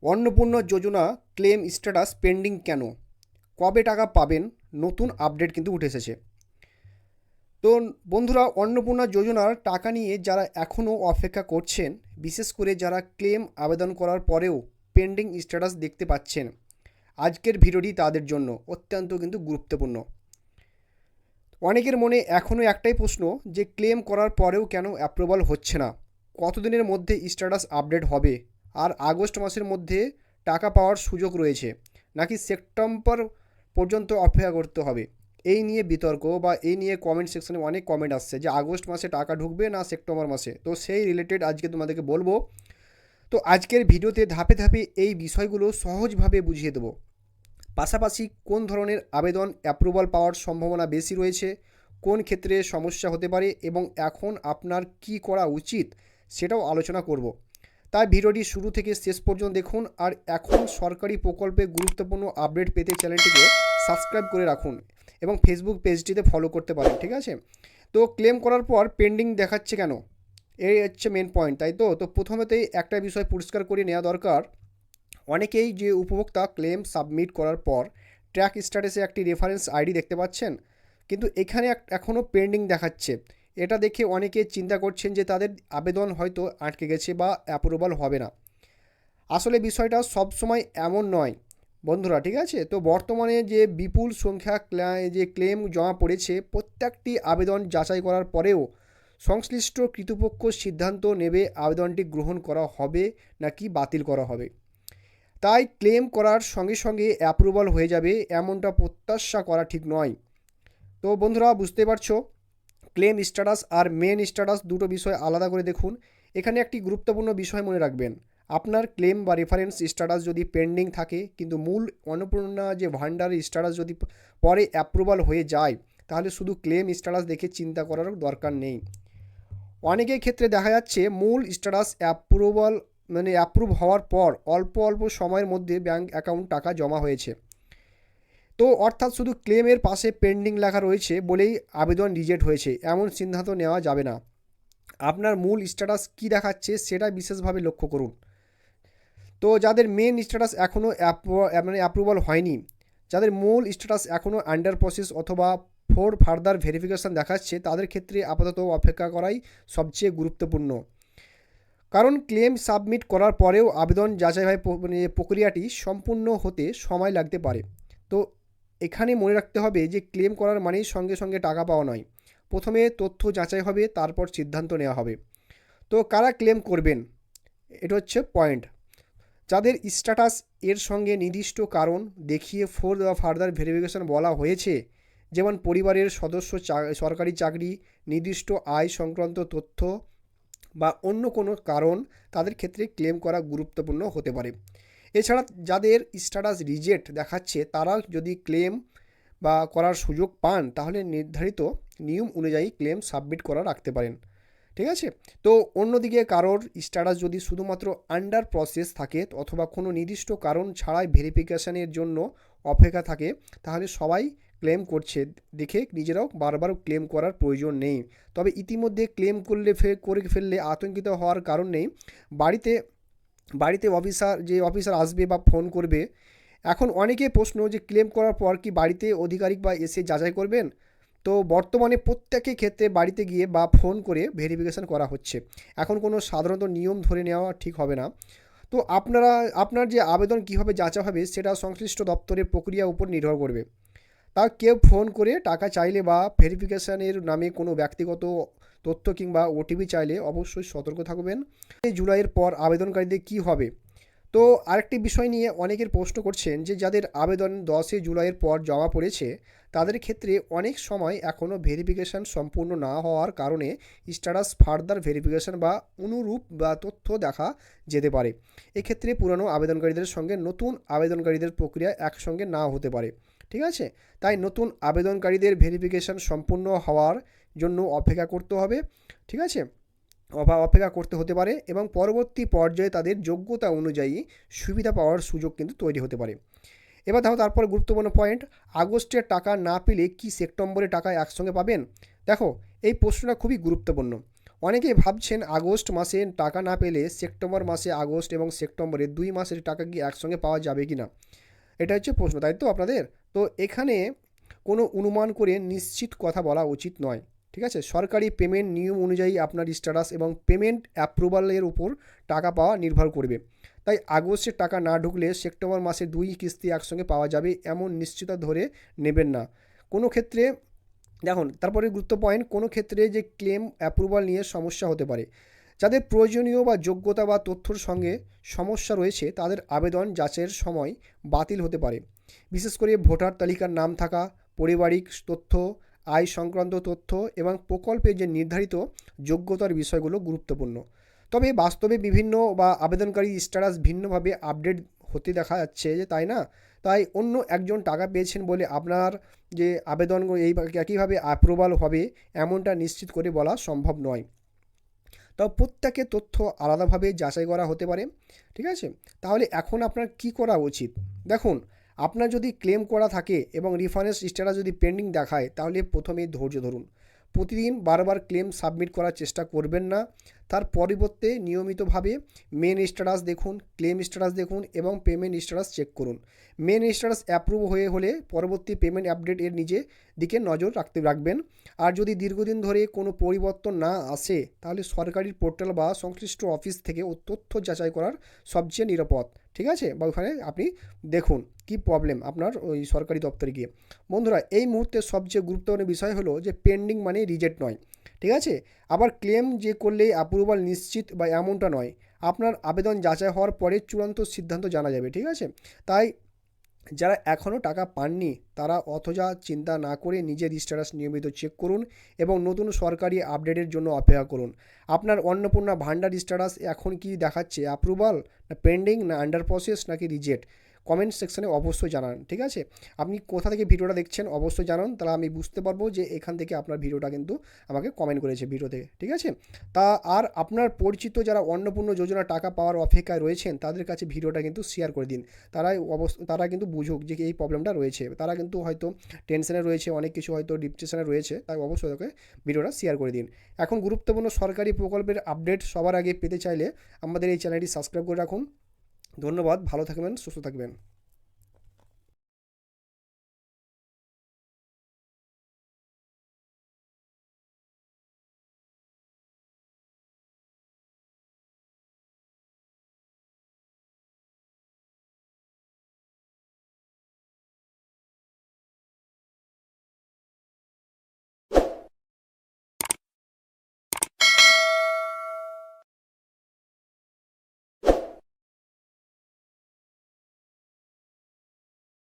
অন্নপূর্ণা যোজনা claim status pending কেন? কবে টাকা পাবেন? নতুন আপডেট কিন্তু উঠে এসেছে। তো বন্ধুরা, অন্নপূর্ণা যোজনার টাকা নিয়ে যারা এখনও অপেক্ষা করছেন, বিশেষ করে যারা ক্লেম আবেদন করার পরেও পেন্ডিং স্ট্যাটাস দেখতে পাচ্ছেন, আজকের ভিডিওটি তাদের জন্য অত্যন্ত কিন্তু গুরুত্বপূর্ণ। অনেকের মনে এখনও একটাই প্রশ্ন, যে ক্লেম করার পরেও কেন অ্যাপ্রুভাল হচ্ছে না, কতদিনের মধ্যে স্ট্যাটাস আপডেট হবে, আর আগস্ট মাসের মধ্যে টাকা পাওয়ার সুযোগ রয়েছে নাকি সেপ্টেম্বর পর্যন্ত অপেক্ষা করতে হবে। এই নিয়ে বিতর্ক বা এই নিয়ে কমেন্ট সেকশনে অনেক কমেন্ট আসছে যে আগস্ট মাসে টাকা ঢুকবে না সেপ্টেম্বর মাসে। তো সেই রিলেটেড আজকে তোমাদেরকে বলবো। তো আজকের ভিডিওতে ধাপে ধাপে এই বিষয়গুলো সহজভাবে বুঝিয়ে দেবো। পাশাপাশি কোন ধরনের আবেদন অ্যাপ্রুভাল পাওয়ার সম্ভাবনা বেশি রয়েছে, কোন ক্ষেত্রে সমস্যা হতে পারে এবং এখন আপনার কি করা উচিত সেটাও আলোচনা করব। তাই ভিডিওটি শুরু থেকে শেষ পর্যন্ত দেখুন। আর এখন সরকারি প্রকল্পে গুরুত্বপূর্ণ আপডেট পেতে চ্যানেলটিকে সাবস্ক্রাইব করে রাখুন এবং ফেসবুক পেজটিতে ফলো করতে পারেন, ঠিক আছে? তো ক্লেম করার পর পেন্ডিং দেখাচ্ছে কেন, এই হচ্ছে মেন পয়েন্ট, তাই তো। তো প্রথমেতেই একটা বিষয় পরিষ্কার করে নেওয়া দরকার। অনেকেই যে উপভোক্তা ক্লেম সাবমিট করার পর ট্র্যাক স্ট্যাটাসে একটি রেফারেন্স আইডি দেখতে পাচ্ছেন, কিন্তু এখানে এখনও পেন্ডিং দেখাচ্ছে। এটা দেখে অনেকে চিন্তা করছেন যে তাদের আবেদন হয়তো আটকে গেছে বা অ্যাপ্রুভাল হবে না। আসলে বিষয়টা সবসময় এমন নয় বন্ধুরা, ঠিক আছে? তো বর্তমানে যে বিপুল সংখ্যা যে ক্লেম জমা পড়েছে, প্রত্যেকটি আবেদন যাচাই করার পরেও সংশ্লিষ্ট কর্তৃপক্ষ সিদ্ধান্ত নেবে আবেদনটি গ্রহণ করা হবে নাকি বাতিল করা হবে। তাই ক্লেম করার সঙ্গে সঙ্গে অ্যাপ্রুভাল হয়ে যাবে এমনটা প্রত্যাশা করা ঠিক নয়। তো বন্ধুরা, বুঝতে পারছো, ক্লেম স্ট্যাটাস আর মেন স্ট্যাটাস দুটো বিষয় আলাদা করে দেখুন। এখানে একটি গুরুত্বপূর্ণ বিষয় মনে রাখবেন, আপনার ক্লেম বা রেফারেন্স স্ট্যাটাস যদি পেন্ডিং থাকে কিন্তু মূল অন্নপূর্ণা যে ভান্ডারের স্ট্যাটাস যদি পরে অ্যাপ্রুভাল হয়ে যায়, তাহলে শুধু ক্লেম স্ট্যাটাস দেখে চিন্তা করার দরকার নেই। অনেকের ক্ষেত্রে দেখা যাচ্ছে মূল স্ট্যাটাস অ্যাপ্রুভ হওয়ার পর অল্প অল্প সময়ের মধ্যে ব্যাঙ্ক অ্যাকাউন্ট টাকা জমা হয়েছে। তো অর্থাৎ শুধু ক্লেমের পাশে পেন্ডিং লেখা রয়েছে বলেই আবেদন রিজেক্ট হয়েছে এমন সিদ্ধান্ত নেওয়া যাবে না। আপনার মূল স্ট্যাটাস কী দেখাচ্ছে সেটা বিশেষভাবে লক্ষ্য করুন। তো যাদের মেন স্ট্যাটাস এখনও অ্যাপ্রুভাল হয়নি, যাদের মূল স্ট্যাটাস এখনও আন্ডার প্রসেস অথবা ফর ফার্দার ভেরিফিকেশান দেখাচ্ছে, তাদের ক্ষেত্রে আপাতত অপেক্ষা করাই সবচেয়ে গুরুত্বপূর্ণ। কারণ ক্লেম সাবমিট করার পরেও আবেদন যাচাই প্রক্রিয়াটি সম্পূর্ণ হতে সময় লাগতে পারে। তো এখানে মনে রাখতে হবে যে ক্লেম করার মানেই সঙ্গে সঙ্গে টাকা পাওয়া নয়। প্রথমে তথ্য যাচাই হবে, তারপর সিদ্ধান্ত নেওয়া হবে। তো কারা ক্লেম করবেন, এটা হচ্ছে পয়েন্ট। যাদের স্ট্যাটাস এর সঙ্গে নির্দিষ্ট কারণ দেখিয়ে ফর ফার্দার ভেরিফিকেশন বলা হয়েছে, যেমন পরিবারের সদস্য, সরকারি চাকরি, নির্দিষ্ট আয় সংক্রান্ত তথ্য বা অন্য কোনো কারণ, তাদের ক্ষেত্রে ক্লেম করা গুরুত্বপূর্ণ হতে পারে। এছাড়া যাদের স্ট্যাটাস রিজেক্ট দেখাচ্ছে, তারা যদি ক্লেম বা করার সুযোগ পান, তাহলে নির্ধারিত নিয়ম অনুযায়ী ক্লেম সাবমিট করা রাখতে পারেন, ঠিক আছে? তো অন্যদিকে কারোর স্ট্যাটাস যদি শুধুমাত্র আন্ডার প্রসেস থাকে অথবা কোনো নির্দিষ্ট কারণ ছাড়াই ভেরিফিকেশানের জন্য অপেক্ষা থাকে, তাহলে সবাই ক্লেম করছে দেখে নিজেরাও বারবার ক্লেম করার প্রয়োজন নেই। তবে ইতিমধ্যে ক্লেম করে ফেললে আতঙ্কিত হওয়ার কারণ নেই। বাড়িতে বাড়িতে অফিসার আসবে বা ফোন করবে। এখন অনেকে প্রশ্ন, যে ক্লেম করার পর কি বাড়িতে আধিকারিক বা এসে যাচাই করবেন? তো বর্তমানে প্রত্যেকের ক্ষেত্রে বাড়িতে গিয়ে বা ফোন করে ভেরিফিকেশান করা হচ্ছে। এখন কোনো সাধারণত নিয়ম ধরে নেওয়া ঠিক হবে না। তো আপনার যে আবেদন কীভাবে যাচা হবে সেটা সংশ্লিষ্ট দপ্তরের প্রক্রিয়ার উপর নির্ভর করবে। তা কেউ ফোন করে টাকা চাইলে বা ভেরিফিকেশানের নামে কোনো ব্যক্তিগত তথ্য কিংবা ওটিপি চাইলে অবশ্যই সতর্ক থাকবেন। এই জুলাইয়ের পর আবেদনকারীদের কী হবে? তো আরেকটি বিষয় নিয়ে অনেকের প্রশ্ন করছেন, যে যাদের আবেদন 10 জুলাইয়ের পর জমা পড়েছে, তাদের ক্ষেত্রে অনেক সময় এখনও ভেরিফিকেশান সম্পূর্ণ না হওয়ার কারণে স্ট্যাটাস ফার্দার ভেরিফিকেশান বা অনুরূপ বা তথ্য দেখা যেতে পারে। এক্ষেত্রে পুরনো আবেদনকারীদের সঙ্গে নতুন আবেদনকারীদের প্রক্রিয়া একসঙ্গে না হতে পারে, ঠিক আছে? তাই নতুন আবেদনকারীদের ভেরিফিকেশান সম্পূর্ণ হওয়ার জন্য অপেক্ষা করতে হবে, ঠিক আছে? অপেক্ষা করতে হতে পারে এবং পরবর্তী পর্যায়ে তাদের যোগ্যতা অনুযায়ী সুবিধা পাওয়ার সুযোগ কিন্তু তৈরি হতে পারে। এবার দেখো, তারপর গুরুত্বপূর্ণ পয়েন্ট, আগস্টের টাকা না পেলে কি সেপ্টেম্বরে টাকা একসঙ্গে পাবেন? দেখো, এই প্রশ্নটা খুবই গুরুত্বপূর্ণ। অনেকেই ভাবছেন আগস্ট মাসে টাকা না পেলে সেপ্টেম্বর মাসে আগস্ট এবং সেপ্টেম্বরে 2 মাসের টাকা কি একসঙ্গে পাওয়া যাবে কি না, এটা হচ্ছে প্রশ্ন, তাই তো আপনাদের? তো এখানে কোনো অনুমান করে নিশ্চিত কথা বলা উচিত নয়, ঠিক আছে? সরকারি পেমেন্ট নিয়ম অনুযায়ী আপনার স্ট্যাটাস এবং পেমেন্ট অ্যাপ্রুভালের উপর টাকা পাওয়া নির্ভর করবে। তাই আগস্টের টাকা না ঢুকলে সেপ্টেম্বর মাসে 2 কিস্তি একসঙ্গে পাওয়া যাবে এমন নিশ্চিততা ধরে নেবেন না। কোনো ক্ষেত্রে দেখুন, তারপরে গুরুত্ব পয়েন্ট, কোনো ক্ষেত্রে যে ক্লেম অ্যাপ্রুভাল নিয়ে সমস্যা হতে পারে। যাদের প্রয়োজনীয় বা যোগ্যতা বা তথ্যর সঙ্গে সমস্যা রয়েছে তাদের আবেদন যাচাইয়ের সময় বাতিল হতে পারে। বিশেষ করে ভোটার তালিকার নাম থাকা, পারিবারিক তথ্য, আয় সংক্রান্ত তথ্য এবং প্রকল্পের যে নির্ধারিত যোগ্যতার বিষয়গুলো গুরুত্বপূর্ণ। তবে বাস্তবে বিভিন্ন বা আবেদনকারী স্ট্যাটাস ভিন্নভাবে আপডেট হতে দেখা যাচ্ছে, যে তাই না? তাই অন্য একজন টাকা পেয়েছেন বলে আপনার যে আবেদন এই একইভাবে অ্যাপ্রুভাল হবে এমনটা নিশ্চিত করে বলা সম্ভব নয়। তাও প্রত্যেকের তথ্য আলাদাভাবে যাচাই করা হতে পারে, ঠিক আছে? তাহলে এখন আপনার কি করা উচিত? দেখুন, আপনার যদি ক্লেম করা থাকে এবং রিফারেন্স স্ট্যাটাস যদি পেন্ডিং দেখায় তাহলে প্রথমেই ধৈর্য ধরুন। প্রতিদিন বারবার ক্লেম সাবমিট করার চেষ্টা করবেন না। তার পরিবর্তে নিয়মিতভাবে মেন স্ট্যাটাস দেখুন, ক্লেম স্ট্যাটাস দেখুন এবং পেমেন্ট স্ট্যাটাস চেক করুন। মেন স্ট্যাটাস অ্যাপ্রুভ হলে পরবর্তী পেমেন্ট আপডেট এর দিকে নজর রাখবেন। আর যদি দীর্ঘদিন ধরে কোনো পরিবর্তন না আসে তাহলে সরকারি পোর্টাল বা সংশ্লিষ্ট অফিস থেকে ও তথ্য যাচাই করার সবচেয়ে নিরাপদ, ঠিক আছে? বা ওখানে আপনি দেখুন কি প্রবলেম আপনার ওই সরকারি দপ্তরে গিয়ে। বন্ধুরা, এই মুহূর্তে সবচেয়ে গুরুত্বপূর্ণ বিষয় হলো যে পেন্ডিং মানে রিজেক্ট নয়, ঠিক আছে? আবার ক্লেম যে করলেই অ্যাপ্রুভাল নিশ্চিত বা এমনটা নয়। আপনার আবেদন যাচাই হওয়ার পরে চূড়ান্ত সিদ্ধান্ত জানা যাবে, ঠিক আছে? তাই যারা এখনও টাকা পাননি তারা অথজা চিন্তা না করে নিজের স্ট্যাটাস নিয়মিত চেক করুন এবং নতুন সরকারি আপডেটের জন্য অপেক্ষা করুন। আপনার অন্নপূর্ণা ভান্ডার স্ট্যাটাস এখন কি দেখাচ্ছে? অ্যাপ্রুভাল, না পেন্ডিং, না আন্ডার প্রসেস, নাকি রিজেক্ট? কমেন্ট সেকশনে অবশ্যই জানান, ঠিক আছে? আপনি কোথা থেকে ভিডিওটা দেখছেন অবশ্যই জানান, তাহলে আমি বুঝতে পারবো যে এখান থেকে আপনার ভিডিওটা কিন্তু আমাকে কমেন্ট করেছে ভিডিও থেকে, ঠিক আছে? তা আর আপনার পরিচিত যারা অন্নপূর্ণ যোজনা টাকা পাওয়ার অপেক্ষায় রয়েছেন তাদের কাছে ভিডিওটা কিন্তু শেয়ার করে দিন। তারা কিন্তু বুঝুক যে এই প্রবলেমটা রয়েছে। তারা কিন্তু হয়তো টেনশনে রয়েছে, অনেক কিছু হয়তো ডিপ্রেশনে রয়েছে, তাই অবশ্যই তাকে ভিডিওটা শেয়ার করে দিন। এখন গুরুত্বপূর্ণ সরকারি প্রকল্পের আপডেট সবার আগে পেতে চাইলে আমাদের এই চ্যানেলটি সাবস্ক্রাইব করে রাখুন। ধন্যবাদ, ভালো থাকবেন, সুস্থ থাকবেন।